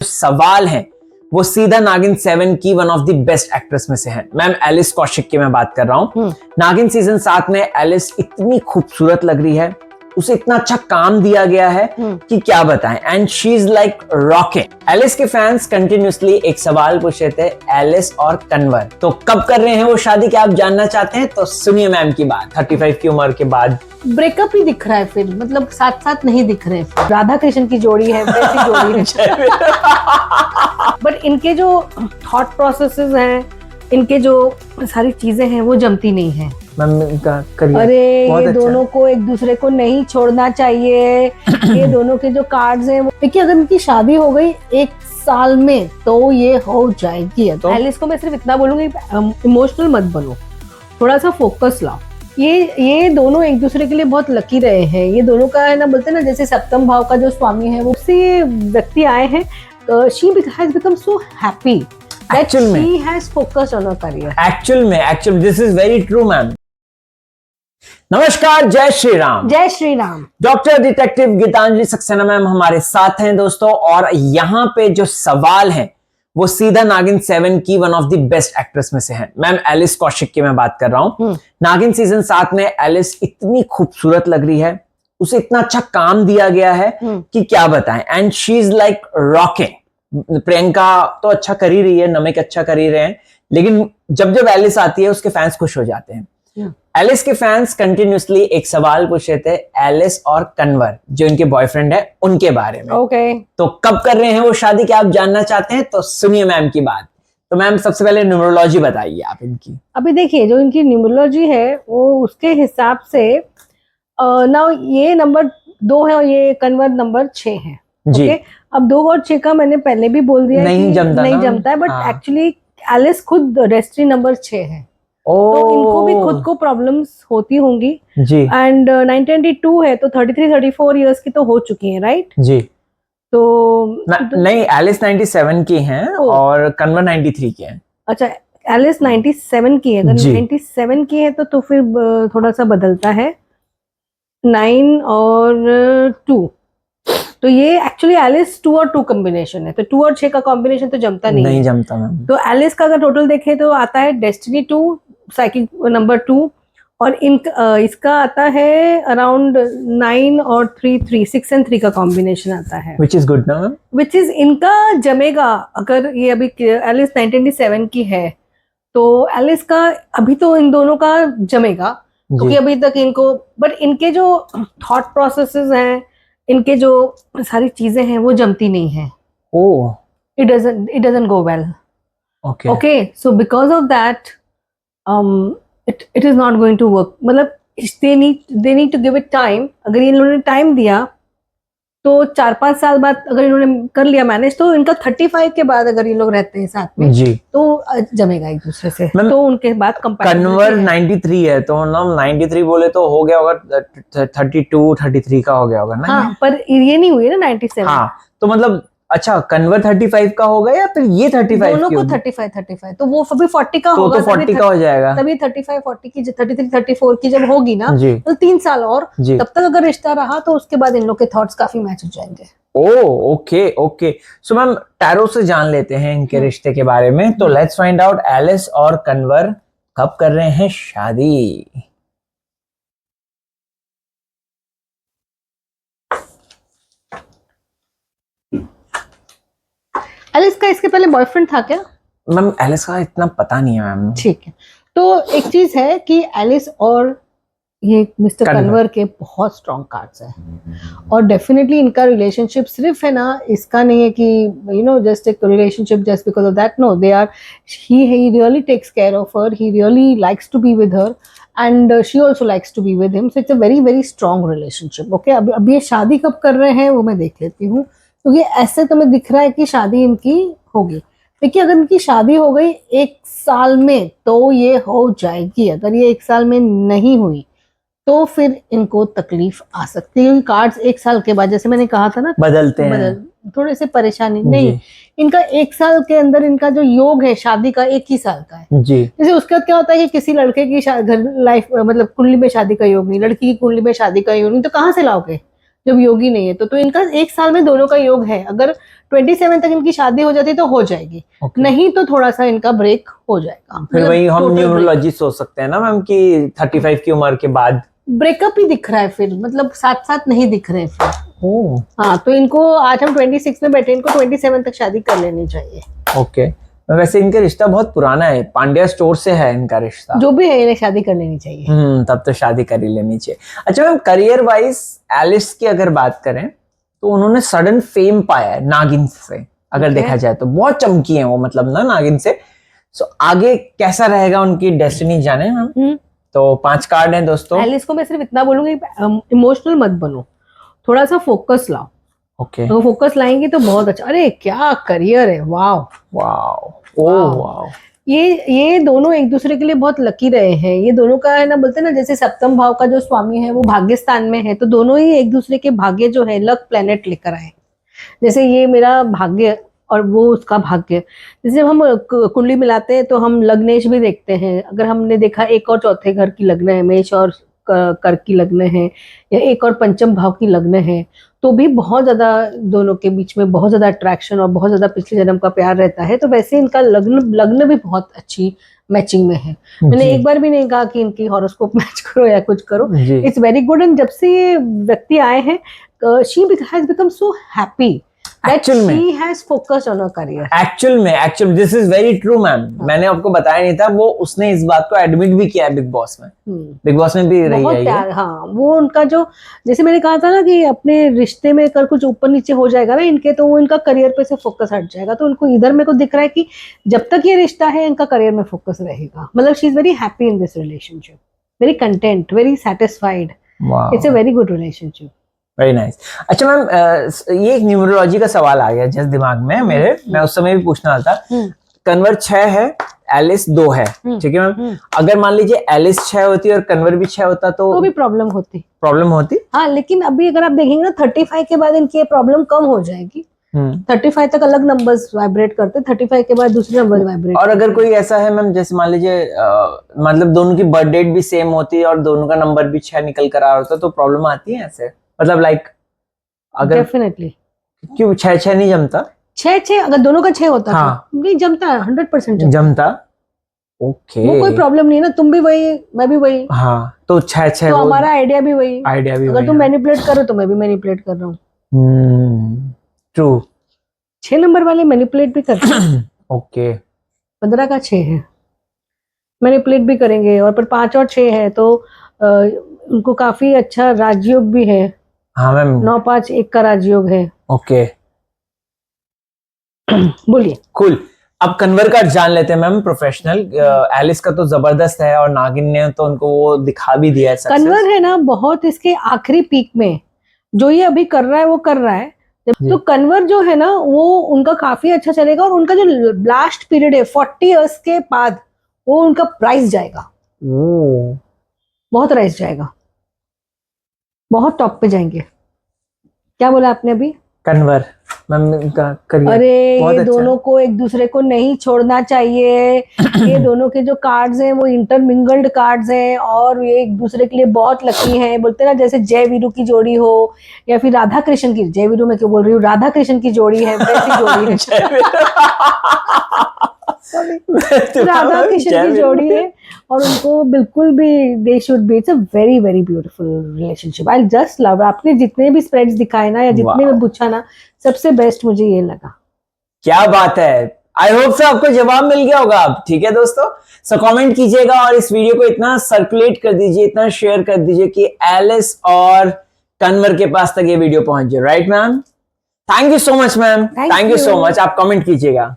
सवाल है वो सीधा नागिन 7 की one of the best actress में से है। मैम एलिस कौशिक की मैं बात कर रहा हूँ। नागिन सीजन 7 में एलिस इतनी खूबसूरत लग रही है, उसे इतना अच्छा काम दिया गया है कि क्या बताएं, and she is like rocket. Alice के फैंस कंटिन्यूसली एक सवाल पूछ रहे थे, एलिस और कन्वर तो कब कर रहे हैं वो शादी, क्या आप जानना चाहते हैं? तो सुनिए मैम की बात। 35 की उम्र के बाद ब्रेकअप ही दिख रहा है, फिर मतलब साथ साथ नहीं दिख रहे। राधा कृष्ण की जोड़ी है, वैसी जोड़ी है। बट इनके जो थॉट प्रोसेसेस हैं, इनके जो सारी चीजें हैं वो जमती नहीं है। मैम इनका करियर अरे ये अच्छा दोनों को एक दूसरे को नहीं छोड़ना चाहिए। ये दोनों के जो कार्ड्स हैं, देखिए अगर इनकी शादी हो गई 1 साल में तो ये हो जाएगी। तो एलिस को मैं सिर्फ इतना बोलूंगी, इमोशनल मत बनो, थोड़ा सा फोकस लाओ। ये दोनों एक दूसरे के लिए बहुत लकी रहे हैं। ये दोनों का है ना, बोलते हैं ना, जैसे सप्तम भाव का जो स्वामी है वो से ये व्यक्ति आए हैं। she has become so happy that she has focused on her career. Actually, this is very true, ma'am. नमस्कार, जय श्री राम। जय Shri Ram. Doctor detective Geetanjali Saxena ma'am हमारे साथ हैं दोस्तों, और यहाँ पे जो सवाल है वो सीधा नागिन 7 की one of the best actress में से है। मैम एलिस कौशिक की मैं बात कर रहा हूँ। नागिन सीजन 7 में एलिस इतनी खूबसूरत लग रही है, उसे इतना अच्छा काम दिया गया है कि क्या बताएं, and she is like rocket. Priyanka तो अच्छा कर ही रही है, नमिक अच्छा कर ही रहे हैं, लेकिन जब जब एलिस आती है उसके फैंस खुश हो जाते हैं। एलिस के फैंस कंटिन्यूसली एक सवाल पूछ रहे थे, एलिस और कन्वर जो इनके बॉयफ्रेंड है उनके बारे में। तो कब कर रहे हैं वो शादी, क्या आप जानना चाहते हैं? तो सुनिए मैम की बात। तो मैम सबसे पहले न्यूमरोलॉजी बताइए आप इनकी। अभी देखिए जो इनकी न्यूमरोलॉजी है वो उसके हिसाब से ना ये नंबर 2 है और ये कन्वर नंबर 6 है। जी। अब 2 और 6 का मैंने पहले भी बोल दिया नहीं जमता है, बट एक्चुअली एलिस खुद डेस्टिनी नंबर 6 है। तो इनको भी खुद को प्रॉब्लम्स होती होंगी जी। एंड 1992 है तो 33-34 इयर्स की तो हो चुकी है, राइट जी। तो नहीं, एलिस 97 की हैं और कन्वर 93 की हैं। अच्छा, एलिस 97 की है, अगर 97 की है तो फिर थोड़ा सा बदलता है 9 और 2। तो ये एक्चुअली एलिस 2 और 2 कॉम्बिनेशन है, तो 2 और 6 का कॉम्बिनेशन तो जमता नहीं जमता मैम। तो एलिस का अगर टोटल देखें तो आता है डेस्टिनी 2, साइकिक नंबर 2, और इसका आता है अराउंड 9 और 3 6 and 3 का कॉम्बिनेशन आता है, which is good ना मैम, which is इनका जमेगा। अगर ये अभी एलिस 1997 की है तो एलिस का अभी तो इन दोनों का जमेगा, क्योंकि अभी तक इनको, बट इनके जो थॉट प्रोसेसेस हैं, इनके जो सारी चीजें हैं वो जमती नहीं है। It doesn't go well. Okay, so because of that it is not going to work। मतलब they need to give it time। अगर इन्होंने टाइम दिया तो 4-5 साल बाद अगर इन्होंने कर लिया मैनेज, तो इनका 35 के बाद अगर ये लोग रहते हैं साथ में जी, तो जमेगा एक दूसरे से। तो उनके बाद कन्वर 93 है तो मतलब 93 बोले तो हो गया होगा 32-33 का हो गया होगा ना। हाँ, पर ये नहीं हुई ना 97। हाँ, तो मतलब अच्छा कन्वर 35 का होगा या फिर ये 35 दोनों को 35 तो वो अभी 40 का होगा, तो 40 का हो जाएगा, तभी 35-40 की 33-34 की जब होगी ना तो 3 साल और तब तक अगर रिश्ता रहा तो उसके बाद इन लोग के थॉट्स काफी मैच हो जाएंगे। ओके। सो मैम टैरो से जान लेते हैं इनके रिश्ते के बारे में। तो लेट्स फाइंड आउट एलिस और कन्वर कब कर रहे हैं शादी। एलिस का इसके पहले बॉयफ्रेंड था क्या? मैम एलिस का इतना पता नहीं है मैम। ठीक है, तो एक चीज है कि एलिस और ये मिस्टर कन्वर के बहुत स्ट्रॉन्ग कार्ड्स हैं, और डेफिनेटली इनका रिलेशनशिप सिर्फ है ना, इसका नहीं है कि जस्ट एक relationship just because of that. No, they are, he really takes care of her, he really likes to be with her and she also likes to be with him. So it's a very very strong relationship. Okay, अब ये शादी कब कर रहे हैं वो मैं देख लेती हूँ, क्योंकि ऐसे तो मैं दिख रहा है कि शादी इनकी होगी। देखिए अगर इनकी शादी हो गई 1 साल में तो ये हो जाएगी। अगर ये 1 साल में नहीं हुई तो फिर इनको तकलीफ आ सकती है। कार्ड्स 1 साल के बाद, जैसे मैंने कहा था ना, बदलते हैं, थोड़े से परेशानी नहीं। इनका 1 साल के अंदर इनका जो योग है शादी का 1 ही साल का है जी। जैसे उसके बाद क्या होता है कि किसी लड़के की घर लाइफ मतलब कुंडली में शादी का योग नहीं, लड़की की कुंडली में शादी का योग नहीं, तो कहाँ से लाओगे जब योगी नहीं है। तो इनका 1 साल में दोनों का योग है। अगर 27 तक इनकी शादी हो जाती तो हो जाएगी, नहीं तो थोड़ा सा इनका ब्रेक हो जाएगा। फिर वही हम न्यूमरोलॉजी सोच सकते हैं ना मैम कि 35 की उम्र के बाद ब्रेकअप ही दिख रहा है, फिर मतलब साथ साथ नहीं दिख रहे हैं फिर। हाँ, तो इनको आज हम 26 में बैठे, इनको 27 तक शादी कर लेनी चाहिए। ओके। वैसे इनका रिश्ता बहुत पुराना है, पांड्या स्टोर से है इनका रिश्ता। जो भी है इन्हें शादी कर लेनी चाहिए। तब तो शादी कर ही लेनी चाहिए। अच्छा मैम, करियर वाइज एलिस की अगर बात करें तो उन्होंने सडन फेम पाया है नागिन से, अगर देखा जाए तो बहुत चमकी है वो, मतलब ना नागिन से। सो आगे कैसा रहेगा उनकी डेस्टिनी जाने मैम। तो 5 कार्ड हैं दोस्तों। एलिस को मैं सिर्फ इतना बोलूंगी, इमोशनल मत बनो, थोड़ा सा फोकस लाओ। ओके, तो फोकस लाएंगे तो बहुत अच्छा। अरे क्या करियर है, वाओ वाओ, ओह वाओ। ये दोनों एक दूसरे के लिए बहुत लकी रहे हैं। ये दोनों का है ना, बोलते हैं ना, जैसे सप्तम भाव का जो स्वामी है वो भाग्य स्थान में है, तो दोनों ही एक दूसरे के भाग्य जो है लक प्लेनेट लेकर आए। जैसे ये मेरा भाग्य और वो उसका भाग्य, जैसे जब हम कुंडली मिलाते हैं तो हम लग्नेश भी देखते हैं। अगर हमने देखा एक और चौथे घर की लग्न है, मेष और कर्क की लग्न है, या एक और पंचम भाव की लग्न है, तो भी बहुत ज्यादा दोनों के बीच में बहुत ज्यादा अट्रैक्शन और बहुत ज्यादा पिछले जन्म का प्यार रहता है। तो वैसे इनका लग्न भी बहुत अच्छी मैचिंग में है। मैंने एक बार भी नहीं कहा कि इनकी हॉरोस्कोप मैच करो या कुछ करो, इट्स वेरी गुड। एंड जब से ये व्यक्ति आए हैं, she has become so happy that she has focused on her career. Actual this is very true ma'am. मैंने आपको बताया नहीं था, वो उसने इस बात को एडमिट भी किया है बिग बॉस में। बिग बॉस में भी रही है ये। हाँ, वो उनका जो, जैसे मैंने कहा था ना कि अपने रिश्ते में अगर कुछ ऊपर नीचे हो जाएगा ना इनके, तो वो इनका करियर पे से फोकस हट जाएगा। तो उनको इधर मेरे को दिख रहा है कि जब तक ये रिश्ता है इनका करियर में फोकस रहेगा। मतलब she is very happy in this relationship, very content, very satisfied. It's a very good relationship. Very nice. अच्छा मैम, ये एक न्यूमरोलॉजी का सवाल आ गया जस्ट दिमाग में मेरे, मैं उस समय भी पूछना था। कन्वर 6 है, एलिस 2 है, ठीक है मैम। अगर मान लीजिए एलिस 6 होती और कन्वर भी 6 होता तो भी प्रॉब्लम होती। हाँ, लेकिन अभी अगर आप देखेंगे ना 35 के बाद इनकी प्रॉब्लम कम हो जाएगी। 35 तक अलग नंबर्स वाइब्रेट करते, 35 के बाद दूसरे नंबर वाइब्रेट। और अगर कोई ऐसा है मैम, जैसे मान लीजिए मतलब दोनों की बर्थ डेट भी सेम होती है और दोनों का नंबर भी 6 निकल कर आ रहा होता, तो प्रॉब्लम आती है ऐसे? मतलब लाइक अगर डेफिनेटली क्यों 6-6 नहीं जमता? 6-6 अगर दोनों का 6 होता तो नहीं जमता, 100% जमता। ओके, वो कोई प्रॉब्लम नहीं है ना, तुम भी वही मैं भी वही। हाँ, तो 6-6 तो हमारा आइडिया भी वही। अगर तुम मैनिपुलेट करो तो मैं भी मैनिपुलेट कर रहा हूँ। ट्रू। 6 नंबर वाले मैनिपुलेट भी करते हैं। ओके, 15 का 6 है, मैनिपुलेट भी करेंगे। और पर 5 और 6 है तो उनको काफी अच्छा राजयोग भी है। हाँ मैम, 9-5-1 का राजयोग है। ओके, बोलिए। कूल। अब कन्वर का जान लेते हैं मैम, प्रोफेशनल। एलिस का तो जबरदस्त है और नागिन ने तो उनको वो दिखा भी दिया है। कन्वर है ना बहुत इसके आखिरी पीक में, जो ये अभी कर रहा है वो कर रहा है। तो कन्वर जो है ना वो उनका काफी अच्छा चलेगा। और उनका जो लास्ट पीरियड है 40 इयर्स के बाद, वो उनका प्राइस जाएगा, बहुत राइस जाएगा, बहुत टॉप पे जाएंगे। क्या बोला आपने अभी? कन्वर मैम का करियर। अरे ये दोनों को एक दूसरे को नहीं छोड़ना चाहिए। ये दोनों के जो कार्ड्स हैं वो इंटरमिंगल्ड कार्ड्स हैं और ये एक दूसरे के लिए बहुत लकी हैं। बोलते ना जैसे जय वीरू की जोड़ी हो या फिर राधा कृष्ण की, जय वीरू मैं क्यों बोल रही हूँ, राधा कृष्ण की जोड़ी है, वैसी जोड़ी है। राधा कृष्ण की जोड़ी है और उनको बिल्कुल भी they should be, it's a very very beautiful relationship. I just love. आपने जितने भी स्प्रेड्स दिखाए ना या जितने भी पूछा ना, सबसे बेस्ट मुझे ये लगा। क्या बात है। आई होप सो आपको जवाब मिल गया होगा अब। ठीक है दोस्तों, सो कमेंट कीजिएगा और इस वीडियो को इतना सर्कुलेट कर दीजिए, इतना शेयर कर दीजिए कि एलिस और कन्वर के पास तक ये वीडियो पहुंच जाए। Right ma'am? Thank you so much ma'am, thank you so much. आप कमेंट कीजिएगा।